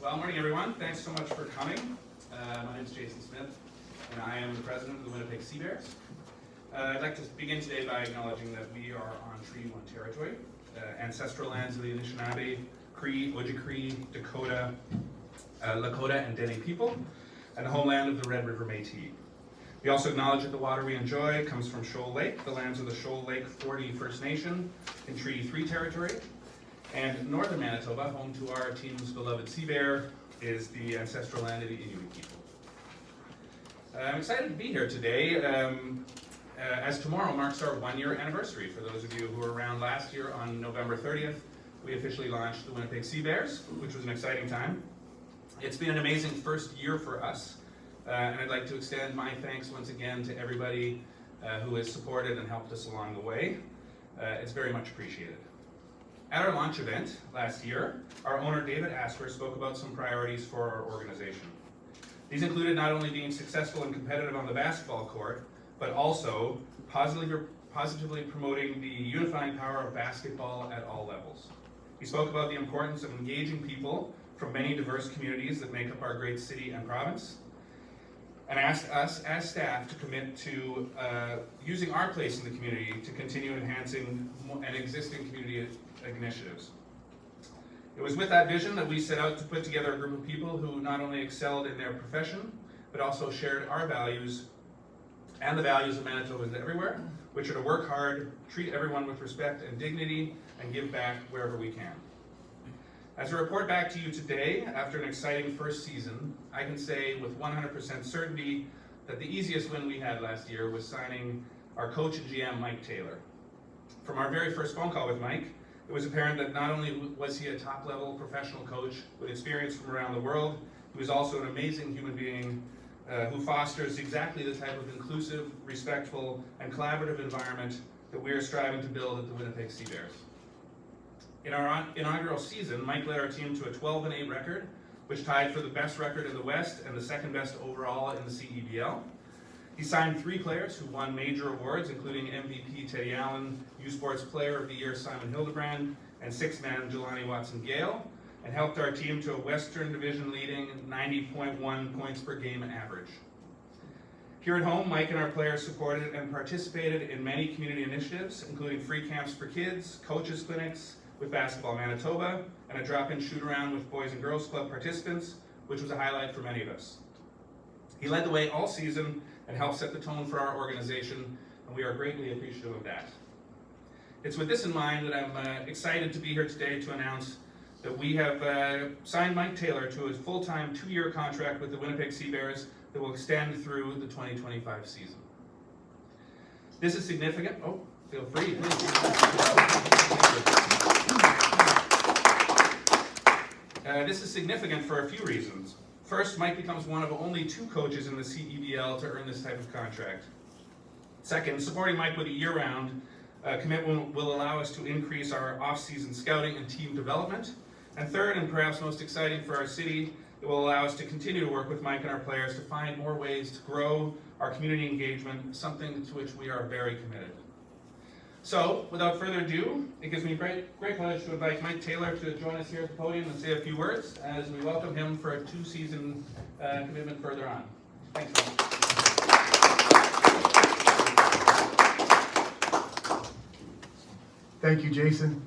Well, morning everyone. Thanks so much for coming. My name is Jason Smith, and I am the president of the Winnipeg Sea Bears. I'd like to begin today by acknowledging that we are on Treaty 1 territory, ancestral lands of the Anishinaabe, Cree, Ojibwe, Dakota, Lakota, and Dene people, and the homeland of the Red River Métis. We also acknowledge that the water we enjoy comes from Shoal Lake, the lands of the Shoal Lake 40 First Nation in Treaty 3 territory. And northern Manitoba, home to our team's beloved sea bear, is the ancestral land of the Inuit people. I'm excited to be here today, as tomorrow marks our 1-year anniversary. For those of you who were around last year, on November 30th, we officially launched the Winnipeg Sea Bears, which was an exciting time. It's been an amazing first year for us, and I'd like to extend my thanks once again to everybody who has supported and helped us along the way. It's very much appreciated. At our launch event last year, our owner David Asper spoke about some priorities for our organization. These included not only being successful and competitive on the basketball court, but also positively promoting the unifying power of basketball at all levels. He spoke about the importance of engaging people from many diverse communities that make up our great city and province, and asked us as staff to commit to using our place in the community to continue enhancing an existing community initiatives. It was with that vision that we set out to put together a group of people who not only excelled in their profession, but also shared our values and the values of Manitobans everywhere, which are to work hard, treat everyone with respect and dignity, and give back wherever we can. As I report back to you today, after an exciting first season, I can say with 100% certainty that the easiest win we had last year was signing our coach and GM, Mike Taylor. From our very first phone call with Mike, it was apparent that not only was he a top-level professional coach with experience from around the world, he was also an amazing human being who fosters exactly the type of inclusive, respectful, and collaborative environment that we are striving to build at the Winnipeg Sea Bears. In our inaugural season, Mike led our team to a 12-8 record, which tied for the best record in the West and the second best overall in the CEBL. He signed 3 players who won major awards, including MVP Teddy Allen, U Sports Player of the Year Simon Hildebrand, and 6-man Jelani Watson-Gale, and helped our team to a Western Division leading 90.1 points per game average. Here at home, Mike and our players supported and participated in many community initiatives, including free camps for kids, coaches clinics with Basketball Manitoba, and a drop-in shoot-around with Boys and Girls Club participants, which was a highlight for many of us. He led the way all season and helped set the tone for our organization, and we are greatly appreciative of that. It's with this in mind that I'm excited to be here today to announce that we have signed Mike Taylor to a full-time 2-year contract with the Winnipeg Sea Bears that will extend through the 2025 season. This is significant. Oh, feel free. This is significant for a few reasons. First, Mike becomes one of only 2 coaches in the CEBL to earn this type of contract. Second, supporting Mike with a year-round commitment will allow us to increase our off-season scouting and team development. And third, and perhaps most exciting for our city, it will allow us to continue to work with Mike and our players to find more ways to grow our community engagement, something to which we are very committed. So, without further ado, it gives me great pleasure to invite Mike Taylor to join us here at the podium and say a few words as we welcome him for a 2-season commitment further on. Thanks, Mike. Thank you, Jason.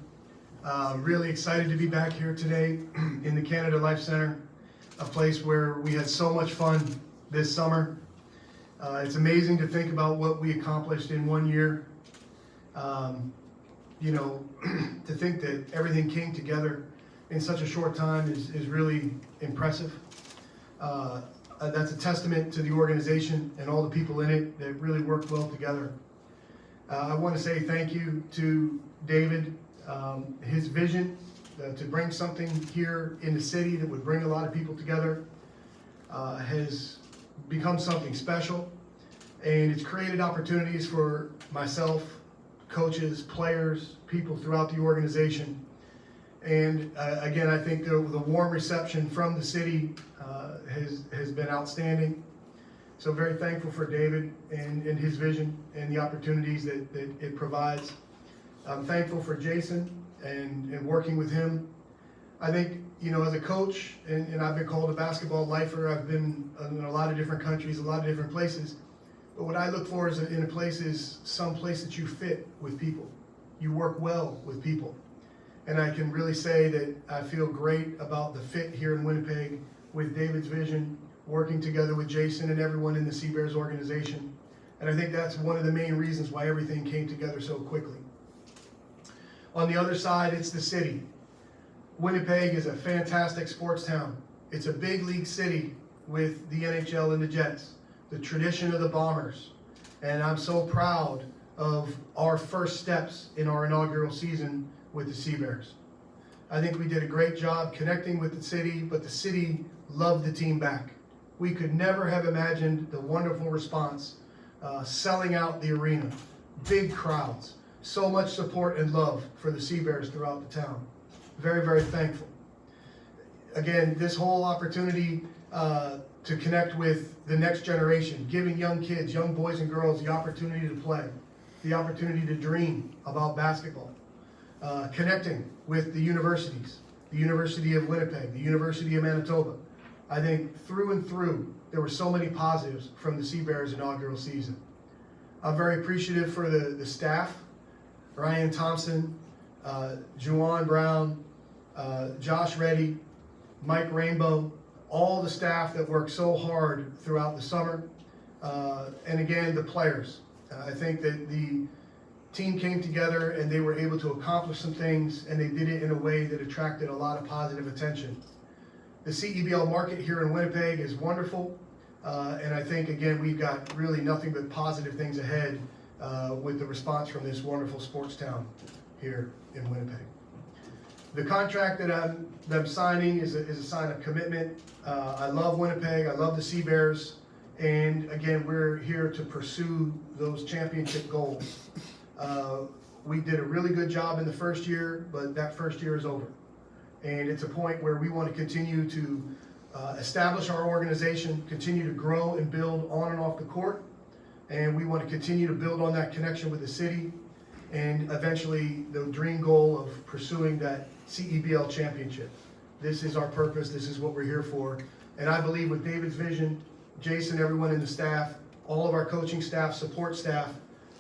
Really excited to be back here today in the Canada Life Center, a place where we had so much fun this summer. It's amazing to think about what we accomplished in 1 year. To think that everything came together in such a short time is really impressive. That's a testament to the organization and all the people in it that really worked well together. I want to say thank you to David. His vision to bring something here in the city that would bring a lot of people together has become something special, and it's created opportunities for myself, coaches, players, people throughout the organization. And again, I think the warm reception from the city has been outstanding. So very thankful for David and his vision and the opportunities that it provides. I'm thankful for Jason and working with him. I think, you know, as a coach, and I've been called a basketball lifer, I've been in a lot of different countries, a lot of different places. But what I look for is in a place is some place that you fit with people. You work well with people. And I can really say that I feel great about the fit here in Winnipeg with David's vision, working together with Jason and everyone in the Sea Bears organization. And I think that's one of the main reasons why everything came together so quickly. On the other side, it's the city. Winnipeg is a fantastic sports town. It's a big league city with the NHL and the Jets, the tradition of the Bombers. And I'm so proud of our first steps in our inaugural season with the Sea Bears. I think we did a great job connecting with the city, but the city loved the team back. We could never have imagined the wonderful response, selling out the arena, big crowds, so much support and love for the Sea Bears throughout the town. Very, very thankful. Again, this whole opportunity to connect with the next generation, giving young kids, young boys and girls the opportunity to play, the opportunity to dream about basketball, connecting with the universities, the University of Winnipeg, the University of Manitoba. I think through and through, there were so many positives from the Sea Bears inaugural season. I'm very appreciative for the staff, Ryan Thompson, Juwan Brown, Josh Reddy, Mike Rainbow, all the staff that worked so hard throughout the summer, and again, the players. I think that the team came together and they were able to accomplish some things, and they did it in a way that attracted a lot of positive attention. The CEBL market here in Winnipeg is wonderful, and I think, again, we've got really nothing but positive things ahead with the response from this wonderful sports town here in Winnipeg. The contract that I'm signing is a sign of commitment. I love Winnipeg, I love the Sea Bears, and again, we're here to pursue those championship goals. We did a really good job in the first year, but that first year is over. And it's a point where we want to continue to establish our organization, continue to grow and build on and off the court, and we want to continue to build on that connection with the city, and eventually the dream goal of pursuing that CEBL championship. This is our purpose, this is what we're here for, and I believe with David's vision, Jason, everyone in the staff, all of our coaching staff, support staff,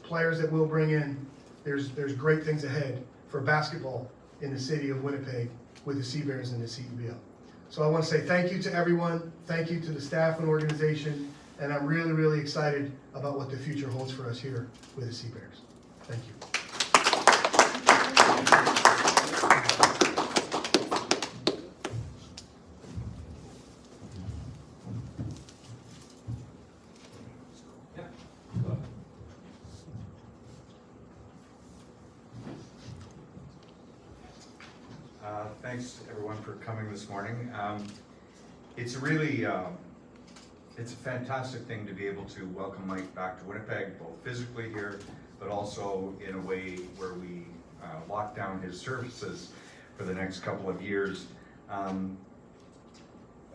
players that we'll bring in, there's great things ahead for basketball in the city of Winnipeg with the Sea Bears and the CEBL. So I want to say thank you to everyone, thank you to the staff and organization, and I'm really, really excited about what the future holds for us here with the Sea Bears. Thank you. Thanks everyone for coming this morning. It's really, it's a fantastic thing to be able to welcome Mike back to Winnipeg, both physically here, but also in a way where we lock down his services for the next couple of years.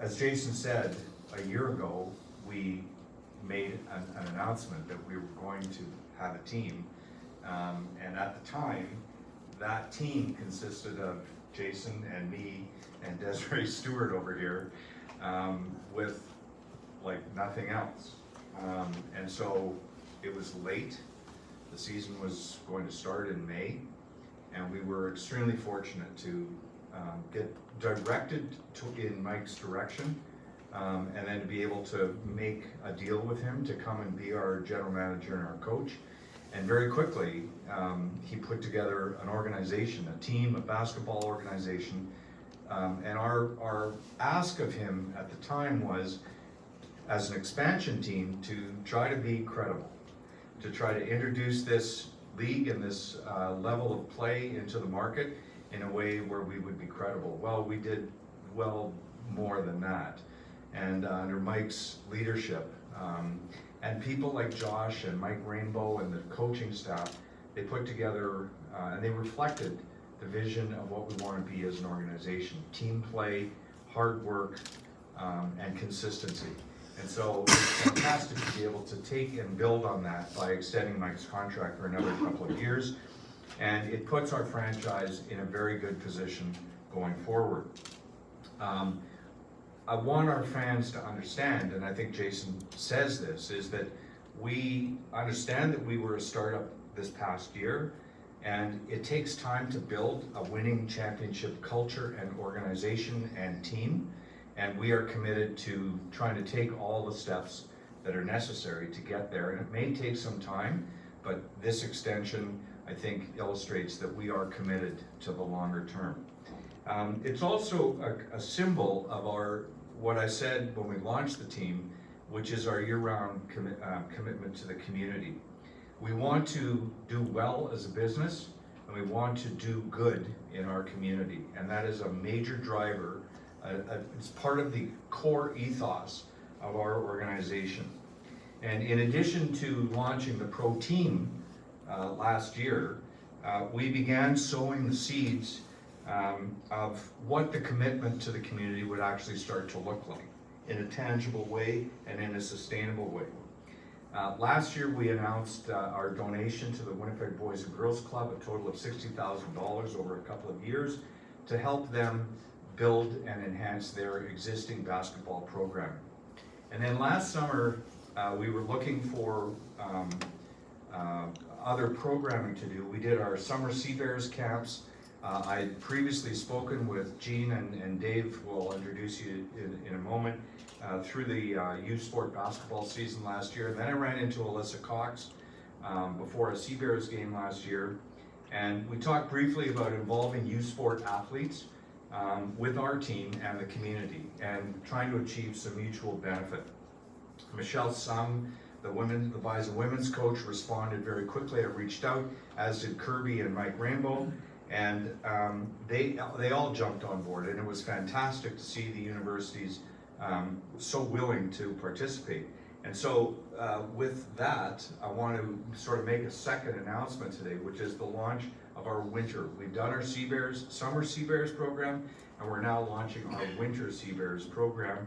As Jason said, a year ago, we made an announcement that we were going to have a team. And at the time, that team consisted of Jason and me and Desiree Stewart over here, with like nothing else. And so it was late. The season was going to start in May, and we were extremely fortunate to get directed in Mike's direction, and then to be able to make a deal with him to come and be our general manager and our coach. And very quickly, he put together an organization, a team, a basketball organization. And our ask of him at the time was, as an expansion team, to try to be credible, to try to introduce this league and this level of play into the market in a way where we would be credible. Well, we did well more than that. And under Mike's leadership, and people like Josh and Mike Rainbow and the coaching staff, they put together, and they reflected the vision of what we want to be as an organization: team play, hard work, and consistency. And so it's fantastic to be able to take and build on that by extending Mike's contract for another couple of years. And it puts our franchise in a very good position going forward. I want our fans to understand, and I think Jason says this, is that we understand that we were a startup this past year, and it takes time to build a winning championship culture and organization and team, and we are committed to trying to take all the steps that are necessary to get there, and it may take some time, but this extension, I think, illustrates that we are committed to the longer term. It's also a symbol of what I said when we launched the team, which is our year-round commitment to the community. We want to do well as a business, and we want to do good in our community, and that is a major driver. It's part of the core ethos of our organization. And in addition to launching the Pro Team last year, we began sowing the seeds of what the commitment to the community would actually start to look like in a tangible way and in a sustainable way. Last year we announced our donation to the Winnipeg Boys and Girls Club, a total of $60,000 over a couple of years, to help them build and enhance their existing basketball programming. And then last summer we were looking for other programming to do. We did our summer Sea Bears camps. I had previously spoken with Jean and Dave, who I'll introduce you in a moment, through the youth sport basketball season last year. And then I ran into Alyssa Cox before a Sea Bears game last year. And we talked briefly about involving youth sport athletes with our team and the community and trying to achieve some mutual benefit. Michelle Sung, the Bison women's coach, responded very quickly. I reached out, as did Kirby and Mike Rainbow. And they all jumped on board, and it was fantastic to see the universities so willing to participate. And so with that, I want to sort of make a second announcement today, which is the launch of our winter. We've done our summer Sea Bears program, and we're now launching our winter Sea Bears program,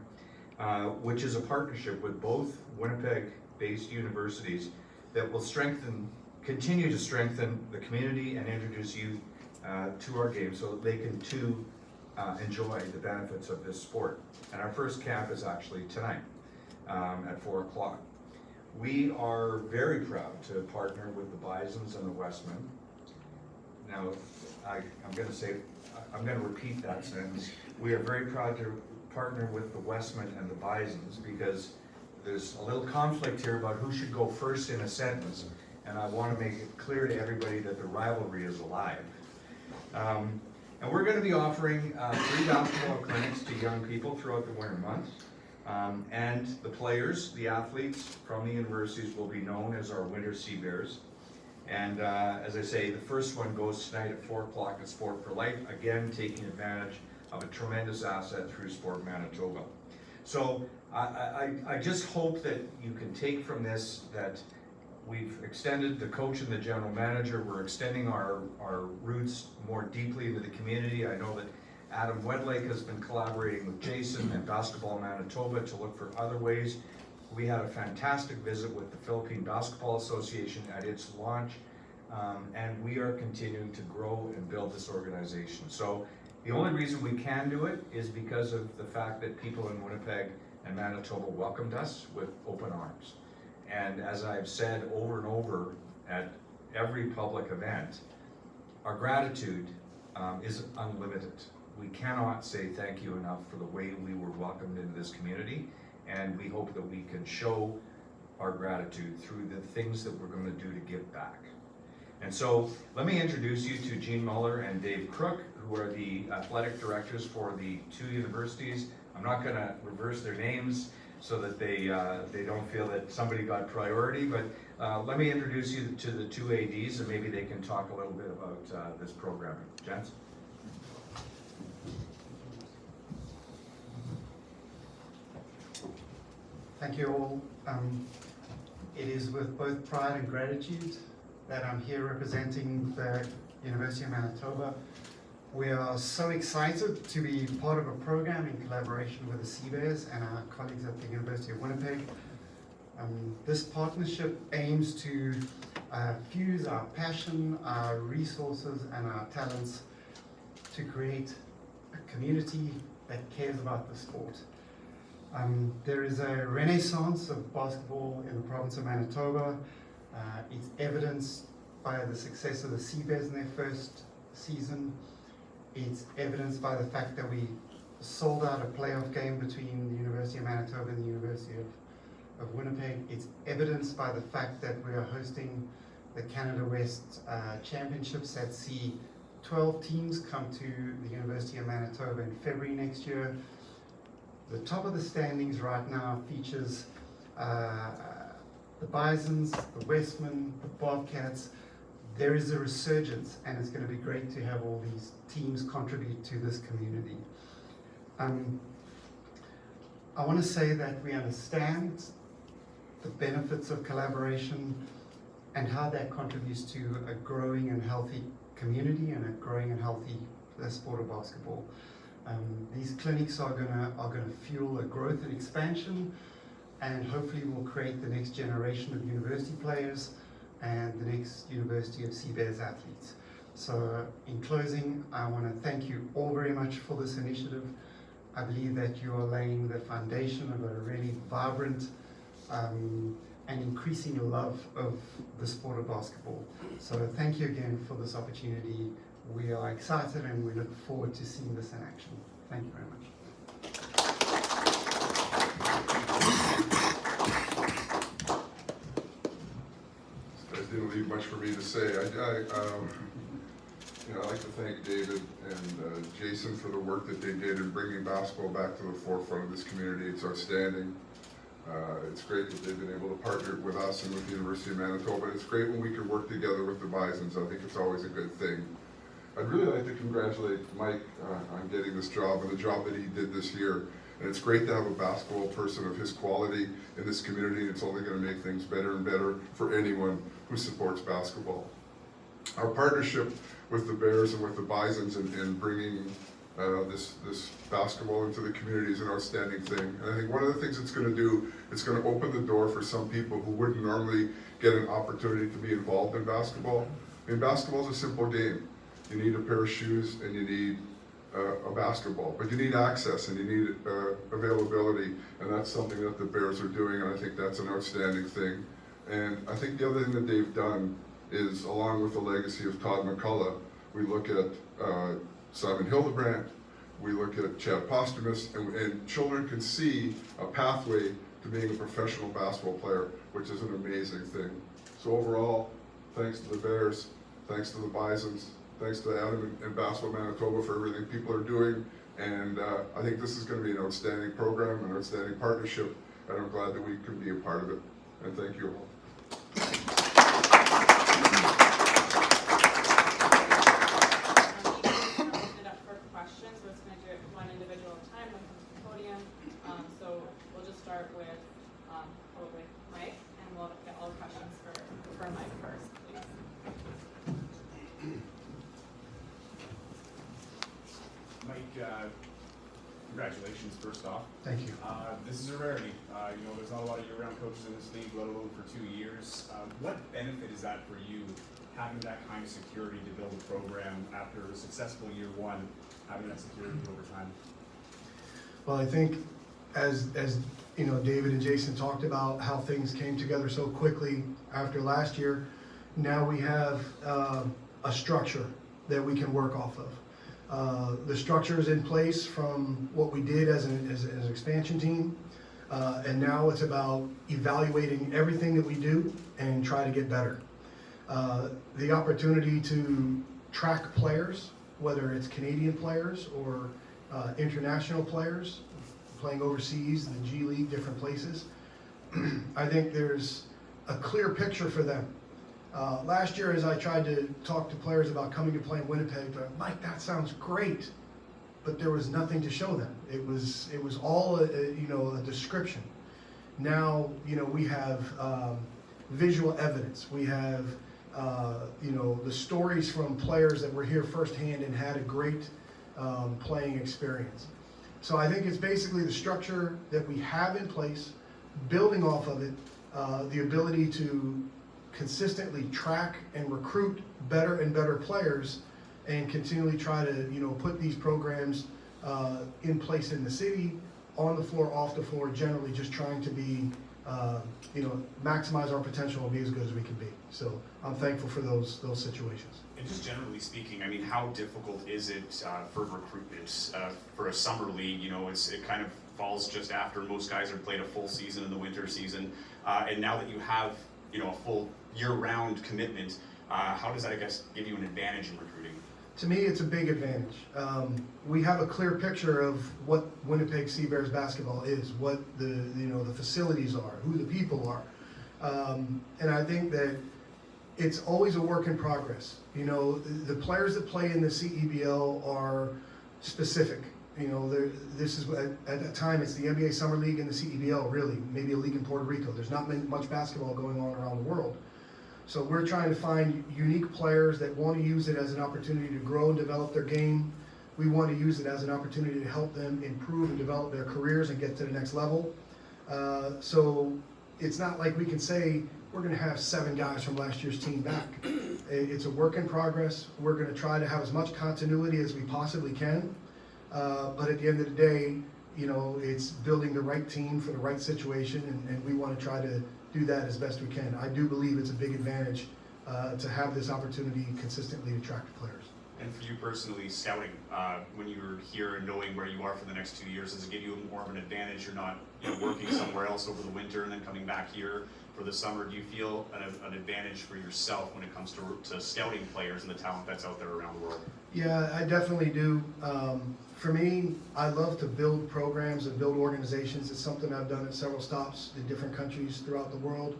which is a partnership with both Winnipeg-based universities that will continue to strengthen the community and introduce youth to our game so that they can too enjoy the benefits of this sport. And our first camp is actually tonight at 4 o'clock. We are very proud to partner with the Bisons and the Westmen. Now, I'm going to repeat that sentence. We are very proud to partner with the Westmen and the Bisons because there's a little conflict here about who should go first in a sentence, and I want to make it clear to everybody that the rivalry is alive. And we're going to be offering 3 basketball clinics to young people throughout the winter months. And the players, the athletes from the universities will be known as our Winter Sea Bears. And as I say, the first one goes tonight at 4 o'clock at Sport for Life, again taking advantage of a tremendous asset through Sport Manitoba. So I just hope that you can take from this that we've extended the coach and the general manager. We're extending our roots more deeply into the community. I know that Adam Wedlake has been collaborating with Jason and Basketball Manitoba to look for other ways. We had a fantastic visit with the Philippine Basketball Association at its launch, and we are continuing to grow and build this organization. So the only reason we can do it is because of the fact that people in Winnipeg and Manitoba welcomed us with open arms. And as I've said over and over at every public event, our gratitude is unlimited. We cannot say thank you enough for the way we were welcomed into this community, and we hope that we can show our gratitude through the things that we're going to do to give back. And so let me introduce you to Jean Muller and Dave Crook, who are the athletic directors for the 2 universities. I'm not going to reverse their names so that they don't feel that somebody got priority, but let me introduce you to the 2 ADs, and maybe they can talk a little bit about this programming. Gents? Thank you all. It is with both pride and gratitude that I'm here representing the University of Manitoba. We are so excited to be part of a program in collaboration with the Sea Bears and our colleagues at the University of Winnipeg. This partnership aims to fuse our passion, our resources, and our talents to create community that cares about the sport. There is a renaissance of basketball in the province of Manitoba. It's evidenced by the success of the Seabears in their first season. It's evidenced by the fact that we sold out a playoff game between the University of Manitoba and the University of Winnipeg. It's evidenced by the fact that we are hosting the Canada West Championships that see 12 teams come to the University of Manitoba in February next year. The top of the standings right now features the Bisons, the Westmen, the Bobcats. There is a resurgence, and it's going to be great to have all these teams contribute to this community. I want to say that we understand the benefits of collaboration and how that contributes to a growing and healthy community and a growing and healthy sport of basketball. These clinics are gonna fuel a growth and expansion, and hopefully will create the next generation of university players and the next University of Seabears athletes. So in closing, I want to thank you all very much for this initiative. I believe that you are laying the foundation of a really vibrant and increasing love of the sport of basketball. So thank you again for this opportunity. We are excited and we look forward to seeing this in action. Thank you very much. This guys didn't leave much for me to say. I'd like to thank David and Jason for the work that they did in bringing basketball back to the forefront of this community. It's outstanding. It's great that they've been able to partner with us and with the University of Manitoba. It's great when we can work together with the Bisons. I think it's always a good thing. I'd really like to congratulate Mike on getting this job and the job that he did this year. And it's great to have a basketball person of his quality in this community. It's only going to make things better and better for anyone who supports basketball. Our partnership with the Bears and with the Bisons in bringing this basketball into the community is an outstanding thing. And I think one of the things it's going to do, it's going to open the door for some people who wouldn't normally get an opportunity to be involved in basketball. I mean, basketball is a simple game. You need a pair of shoes and you need a basketball, but you need access and you need availability, and that's something that the Bears are doing, and I think that's an outstanding thing. And I think the other thing that they've done is, along with the legacy of Todd McCullough, we look at Simon Hildebrandt, we look at Chad Posthumus, and children can see a pathway to being a professional basketball player, which is an amazing thing. So overall, thanks to the Bears, thanks to the Bisons, thanks to Adam and Basketball Manitoba for everything people are doing, and I think this is going to be an outstanding program, an outstanding partnership, and I'm glad that we can be a part of it, and thank you all. Open it up for questions. We're just going to do it one individual at a time. We'll come to the podium. So we'll just start with probably Mike, and we'll get all the questions for Mike first, please. Mike, congratulations first off. Thank you. This is a rarity. There's not a lot of year-round coaches in this league, let alone for 2 years. What benefit is that for you, having that kind of security to build a program after a successful year one, having that security over time? Well, I think as David and Jason talked about how things came together so quickly after last year, now we have a structure that we can work off of. The structure is in place from what we did as an expansion team, and now it's about evaluating everything that we do and try to get better. The opportunity to track players, whether it's Canadian players or international players playing overseas, the G League, different places, I think there's a clear picture for them. Last year, as I tried to talk to players about coming to play in Winnipeg, they're like, Mike, that sounds great, but there was nothing to show them. It was all a description. Now, we have visual evidence. We have the stories from players that were here firsthand and had a great playing experience. So I think it's basically the structure that we have in place, building off of it, the ability to consistently track and recruit better and better players, and continually try to put these programs in place in the city, on the floor, off the floor, generally just trying to be, maximize our potential and be as good as we can be. So I'm thankful for those situations. And just generally speaking, I mean, how difficult is it for recruitment for a summer league? You know, it kind of falls just after most guys have played a full season in the winter season, and now that you have, a full year-round commitment, how does that, I guess, give you an advantage in recruiting? To me, it's a big advantage. We have a clear picture of what Winnipeg Sea Bears basketball is, what the facilities are, who the people are, and I think that it's always a work in progress. The players that play in the CEBL are specific. This is at that time it's the NBA Summer League and the CEBL, really, maybe a league in Puerto Rico. There's not much basketball going on around the world. So we're trying to find unique players that want to use it as an opportunity to grow and develop their game. We want to use it as an opportunity to help them improve and develop their careers and get to the next level. So it's not like we can say we're going to have 7 guys from last year's team back. It's a work in progress. We're going to try to have as much continuity as we possibly can. But at the end of the day, it's building the right team for the right situation, and we want to try to do that as best we can. I do believe it's a big advantage to have this opportunity consistently to attract players. And for you personally, scouting, when you're here and knowing where you are for the next 2 years, does it give you more of an advantage? You're not working somewhere else over the winter and then coming back here for the summer. Do you feel an advantage for yourself when it comes to scouting players and the talent that's out there around the world? Yeah, I definitely do. For me, I love to build programs and build organizations. It's something I've done at several stops in different countries throughout the world.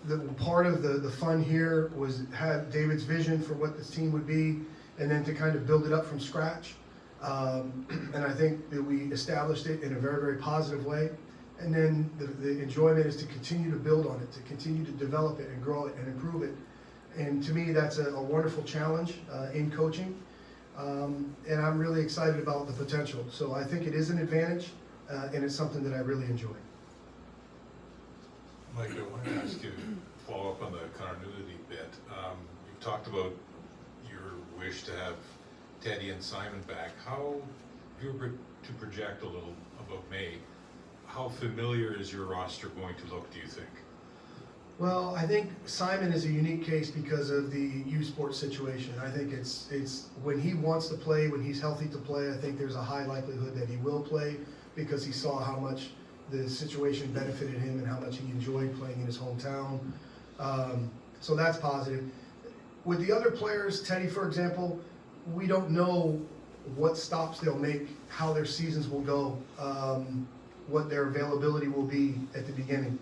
The part of the fun here was had David's vision for what this team would be, and then to kind of build it up from scratch. And I think that we established it in a very, very positive way. And then the enjoyment is to continue to build on it, to continue to develop it and grow it and improve it. And to me, that's a wonderful challenge in coaching. And I'm really excited about the potential. So I think it is an advantage, and it's something that I really enjoy. Mike, I wanted to ask you to follow up on the continuity bit. You've talked about your wish to have Teddy and Simon back. How, if you were to project a little about May, how familiar is your roster going to look, do you think? Well, I think Simon is a unique case because of the U Sports situation. I think it's when he wants to play, when he's healthy to play, I think there's a high likelihood that he will play because he saw how much the situation benefited him and how much he enjoyed playing in his hometown. So that's positive. With the other players, Teddy, for example, we don't know what stops they'll make, how their seasons will go, what their availability will be at the beginning.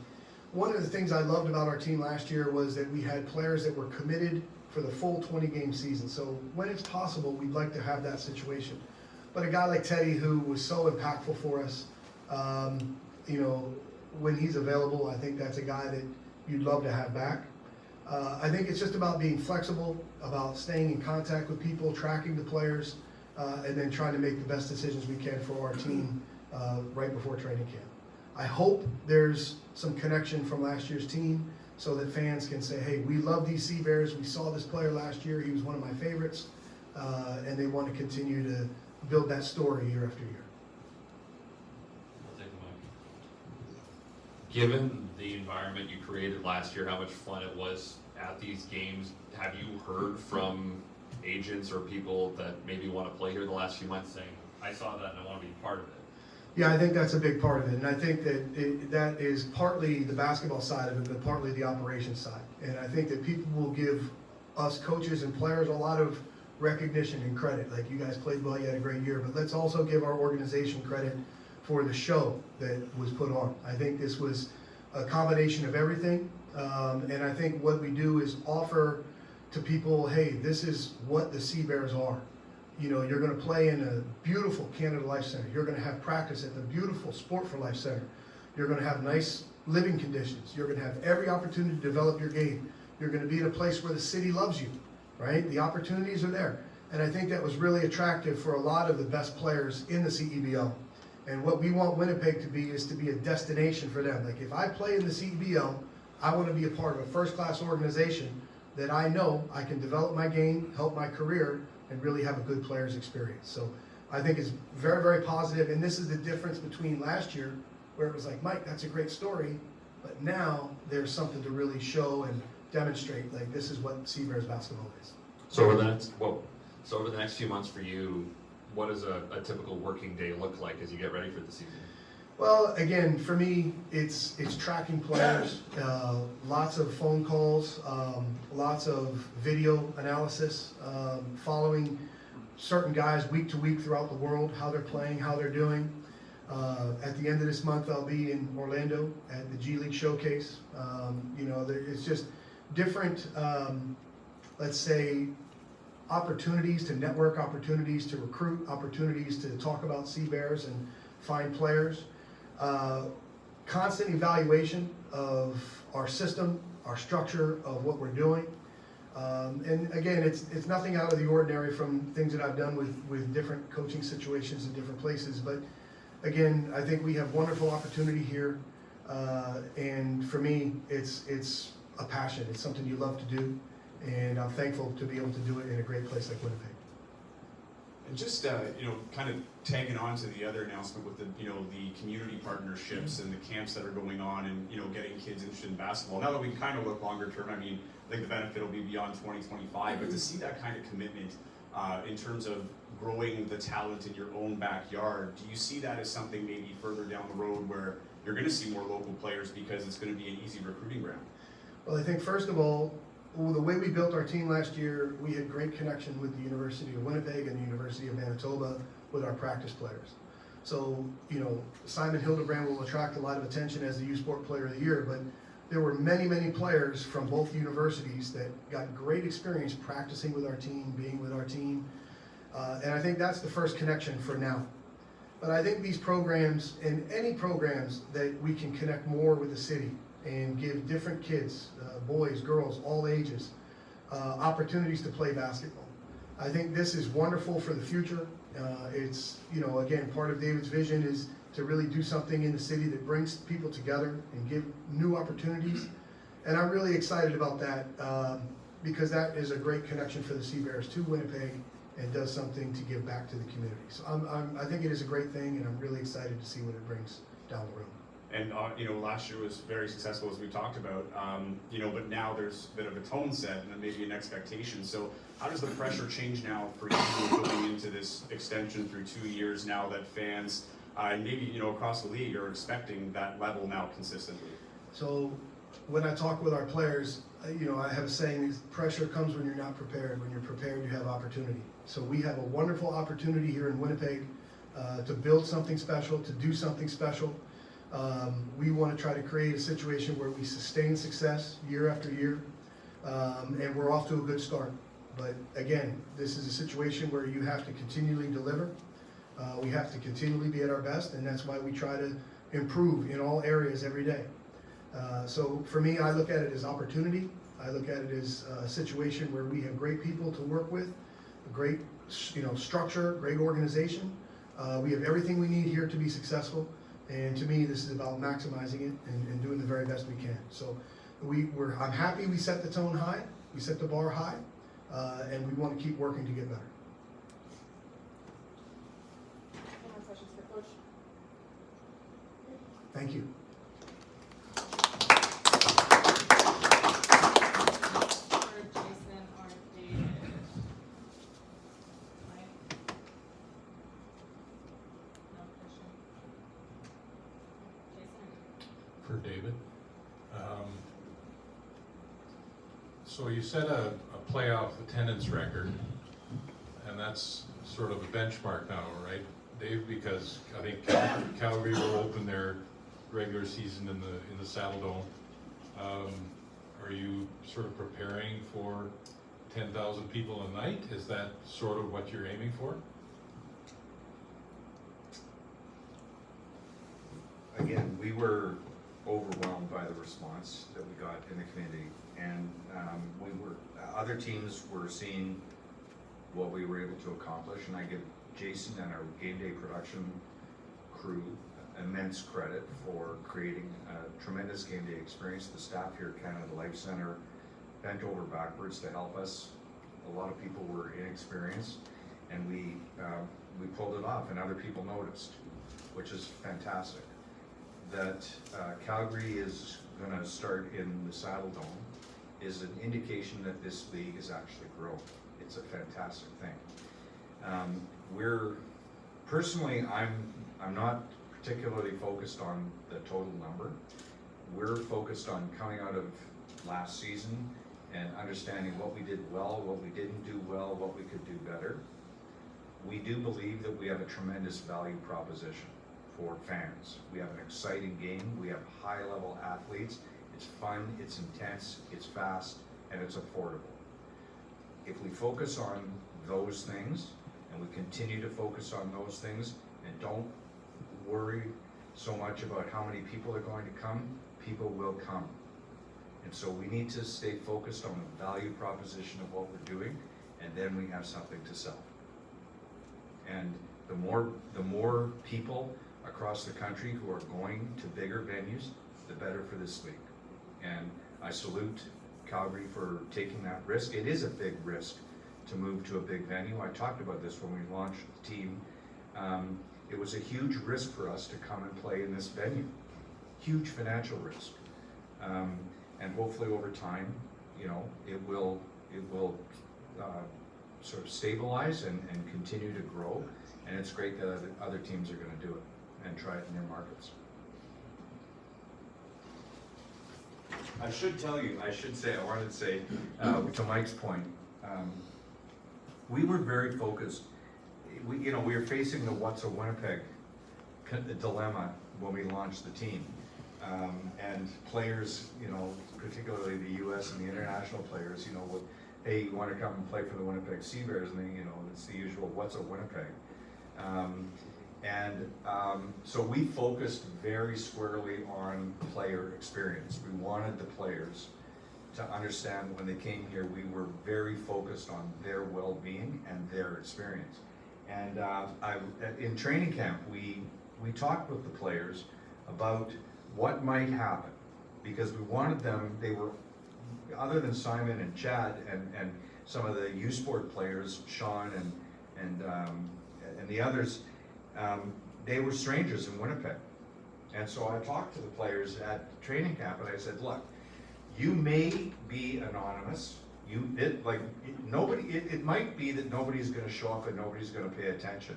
One of the things I loved about our team last year was that we had players that were committed for the full 20-game season. So when it's possible, we'd like to have that situation. But a guy like Teddy, who was so impactful for us, when he's available, I think that's a guy that you'd love to have back. I think it's just about being flexible, about staying in contact with people, tracking the players, and then trying to make the best decisions we can for our team right before training camp. I hope there's some connection from last year's team so that fans can say, hey, we love these Sea Bears. We saw this player last year. He was one of my favorites. And they want to continue to build that story year after year. I'll take the mic. Given the environment you created last year, how much fun it was at these games, have you heard from agents or people that maybe want to play here the last few months saying, I saw that and I want to be part of it? Yeah, I think that's a big part of it, and I think that that is partly the basketball side of it, but partly the operations side. And I think that people will give us coaches and players a lot of recognition and credit. Like, you guys played well, you had a great year, but let's also give our organization credit for the show that was put on. I think this was a combination of everything, and I think what we do is offer to people, hey, this is what the Sea Bears are. You're going to play in a beautiful Canada Life Center. You're going to have practice at the beautiful Sport for Life Center. You're going to have nice living conditions. You're going to have every opportunity to develop your game. You're going to be in a place where the city loves you, right? The opportunities are there. And I think that was really attractive for a lot of the best players in the CEBL. And what we want Winnipeg to be is to be a destination for them. Like, if I play in the CEBL, I want to be a part of a first-class organization that I know I can develop my game, help my career, and really have a good players experience. So I think it's very, very positive, and this is the difference between last year, where it was like, Mike, that's a great story, but now there's something to really show and demonstrate, like, this is what Seabears basketball is. So over the next few months for you, what does a typical working day look like as you get ready for the season? Well, again, for me, it's tracking players, lots of phone calls, lots of video analysis, following certain guys week to week throughout the world, how they're playing, how they're doing. At the end of this month, I'll be in Orlando at the G League Showcase. It's just different, let's say, opportunities to network, opportunities to recruit, opportunities to talk about Seabears and find players. Constant evaluation of our system, our structure of what we're doing. And again, it's nothing out of the ordinary from things that I've done with different coaching situations in different places. But again, I think we have wonderful opportunity here. And for me, it's a passion. It's something you love to do. And I'm thankful to be able to do it in a great place like Winnipeg. And just, kind of tagging on to the other announcement with the community partnerships and the camps that are going on and, getting kids interested in basketball. Now that we kind of look longer term, I think the benefit will be beyond 2025, but to see that kind of commitment in terms of growing the talent in your own backyard, do you see that as something maybe further down the road where you're going to see more local players because it's going to be an easy recruiting ground? Well, I think first of all, the way we built our team last year, we had great connection with the University of Winnipeg and the University of Manitoba with our practice players. So, Simon Hildebrand will attract a lot of attention as the U Sport Player of the Year, but there were many, many players from both universities that got great experience practicing with our team, being with our team. And I think that's the first connection for now. But I think these programs, and any programs that we can connect more with the city and give different kids, boys, girls, all ages, opportunities to play basketball. I think this is wonderful for the future. It's, again, part of David's vision is to really do something in the city that brings people together and give new opportunities. And I'm really excited about that because that is a great connection for the Seabears to Winnipeg and does something to give back to the community. So I think it is a great thing, and I'm really excited to see what it brings down the road. And, last year was very successful, as we talked about, but now there's a bit of a tone set and maybe an expectation. So how does the pressure change now for you going into this extension through 2 years now that fans, and maybe, across the league are expecting that level now consistently? So when I talk with our players, I have a saying, pressure comes when you're not prepared. When you're prepared, you have opportunity. So we have a wonderful opportunity here in Winnipeg to build something special, to do something special. We want to try to create a situation where we sustain success year after year, and we're off to a good start. But again, this is a situation where you have to continually deliver. We have to continually be at our best, and that's why we try to improve in all areas every day. So for me, I look at it as opportunity. I look at it as a situation where we have great people to work with, a great structure, great organization. We have everything we need here to be successful. And to me, this is about maximizing it and doing the very best we can. So I'm happy we set the tone high, we set the bar high, and we want to keep working to get better. Any more questions for Coach? Thank you. For Jason or David? Mike? No, Christian? Jason? For David. So you set a playoff attendance record, and that's sort of a benchmark now, right, Dave? Because I think Calgary will open their regular season in the Saddle Dome. Are you sort of preparing for 10,000 people a night? Is that sort of what you're aiming for? Again, we were overwhelmed by the response that we got in the community, and other teams were seeing what we were able to accomplish, and I give Jason and our game day production crew immense credit for creating a tremendous game day experience. The staff here at Canada Life Center bent over backwards to help us A lot of people were inexperienced, and we pulled it off, and other people noticed, which is fantastic. That Calgary is gonna start in the Saddle Dome is an indication that this league is actually growing. It's a fantastic thing. Personally, I'm not particularly focused on the total number. We're focused on coming out of last season and understanding what we did well, what we didn't do well, what we could do better. We do believe that we have a tremendous value proposition for fans. We have an exciting game, we have high-level athletes, it's fun, it's intense, it's fast, and it's affordable. If we focus on those things, and we continue to focus on those things, and don't worry so much about how many people are going to come, people will come. And so we need to stay focused on the value proposition of what we're doing, and then we have something to sell. And the more people across the country who are going to bigger venues, the better for this league. And I salute Calgary for taking that risk. It is a big risk to move to a big venue. I talked about this when we launched the team. It was a huge risk for us to come and play in this venue. Huge financial risk. And hopefully over time, you know, it will sort of stabilize and continue to grow. And it's great that other teams are going to do it and try it in their markets. I wanted to say, to Mike's point, we were very focused. We were facing the what's a Winnipeg dilemma when we launched the team. And players, you know, particularly the US and the international players, you know, would, hey, you want to come and play for the Winnipeg Sea Bears? And then, you know, it's the usual, what's a Winnipeg? So we focused very squarely on player experience. We wanted the players to understand when they came here, we were very focused on their well-being and their experience. And in training camp, we talked with the players about what might happen, because we wanted them, they were, other than Simon and Chad and some of the U Sport players, Sean and the others, they were strangers in Winnipeg. And so I talked to the players at training camp and I said, look, you may be anonymous. It might be that nobody's gonna show up and nobody's gonna pay attention.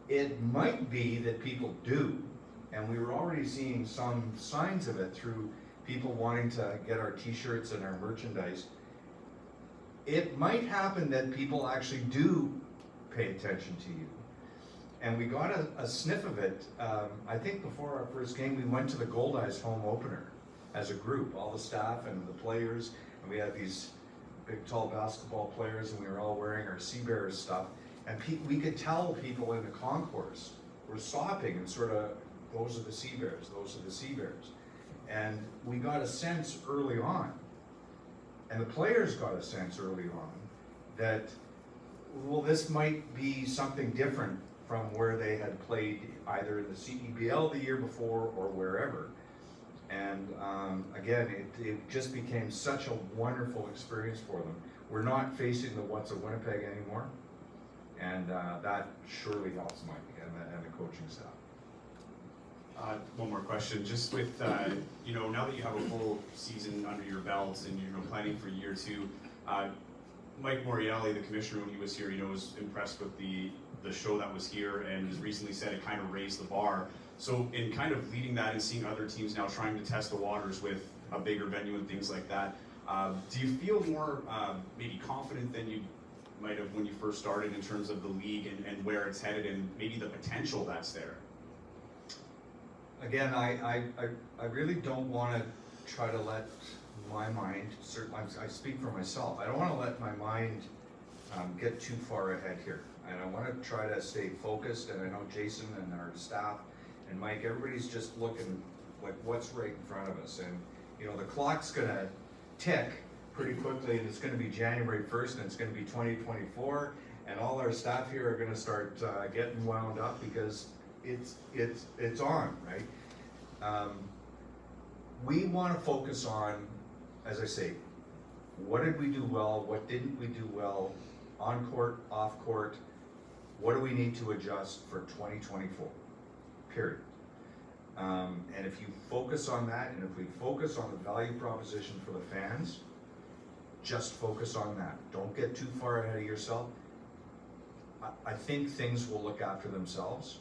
It might be that people do, and we were already seeing some signs of it through people wanting to get our t-shirts and our merchandise. It might happen that people actually do pay attention to you. And we got a sniff of it. I think before our first game, we went to the Gold Eyes home opener as a group, all the staff and the players, and we had these big, tall basketball players, and we were all wearing our Sea Bears stuff. And we could tell people in the concourse were stopping and sort of, those are the Sea Bears, those are the Sea Bears. And we got a sense early on, and the players got a sense early on, that, well, this might be something different from where they had played either in the CEBL the year before or wherever. And again, it just became such a wonderful experience for them. We're not facing the what's a Winnipeg anymore, and that surely helps Mike and the coaching staff. One more question, just with, you know, now that you have a full season under your belts and you're planning for year two, Mike Morielli, the commissioner, when he was here, you know, was impressed with the show that was here and has recently said it kind of raised the bar. So in kind of leading that and seeing other teams now trying to test the waters with a bigger venue and things like that, do you feel more maybe confident than you might have when you first started in terms of the league and where it's headed and maybe the potential that's there? Again, I really don't want to try to let my mind, certainly I speak for myself, I don't want to let my mind get too far ahead here. And I want to try to stay focused, and I know Jason and our staff and Mike, everybody's just looking like what's right in front of us. And you know, the clock's gonna tick pretty quickly, and it's gonna be January 1st, and it's gonna be 2024, and all our staff here are gonna start getting wound up because it's on, right? We want to focus on, as I say, what did we do well, what didn't we do well, on court, off court, what do we need to adjust for 2024, period. And if you focus on that, and if we focus on the value proposition for the fans, just focus on that. Don't get too far ahead of yourself. I think things will look after themselves.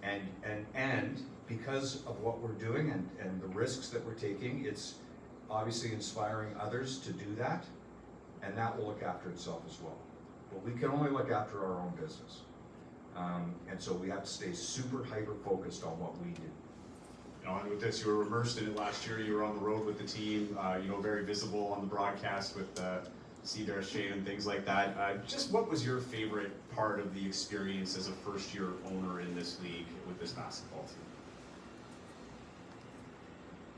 And because of what we're doing and the risks that we're taking, it's obviously inspiring others to do that, and that will look after itself as well. But we can only look after our own business. And so we have to stay super hyper-focused on what we do. You know, and with this, you were immersed in it last year. You were on the road with the team, you know, very visible on the broadcast with Seabears Shane and things like that. Just what was your favorite part of the experience as a first-year owner in this league with this basketball team?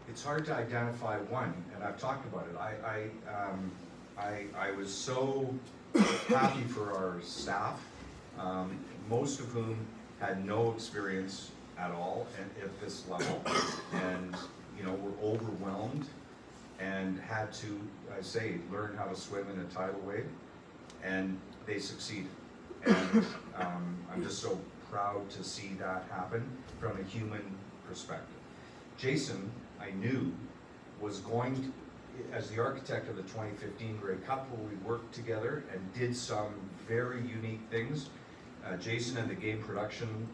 It's hard to identify one, and I've talked about it. I was so happy for our staff, most of whom had no experience at all at this level, and you know, were overwhelmed and had to, I say, learn how to swim in a tidal wave, and they succeeded. And I'm just so proud to see that happen from a human perspective. Jason, I knew, was going to, as the architect of the 2015 Grey Cup, where we worked together and did some very unique things. Jason and the game production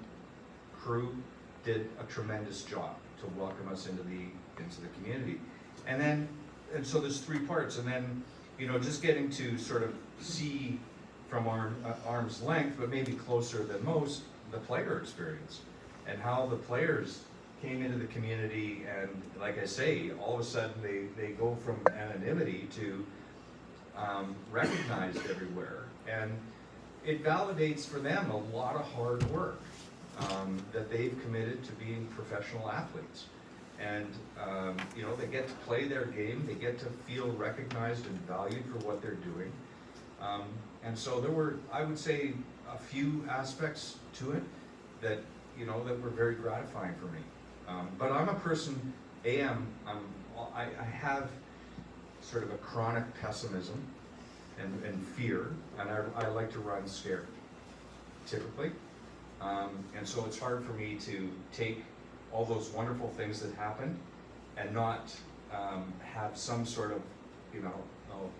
crew did a tremendous job to welcome us into the community. And so there's three parts, and then, you know, just getting to sort of see from arm's length, but maybe closer than most, the player experience and how the players came into the community, and like I say, all of a sudden they go from anonymity to recognized everywhere, and it validates for them a lot of hard work that they've committed to being professional athletes. And you know, they get to play their game, they get to feel recognized and valued for what they're doing. And so there were, I would say, a few aspects to it that, you know, that were very gratifying for me. But I'm a person, I have sort of a chronic pessimism and fear, and I like to run scared, typically. And so it's hard for me to take all those wonderful things that happen and not have some sort of, you know,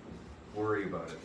worry about it.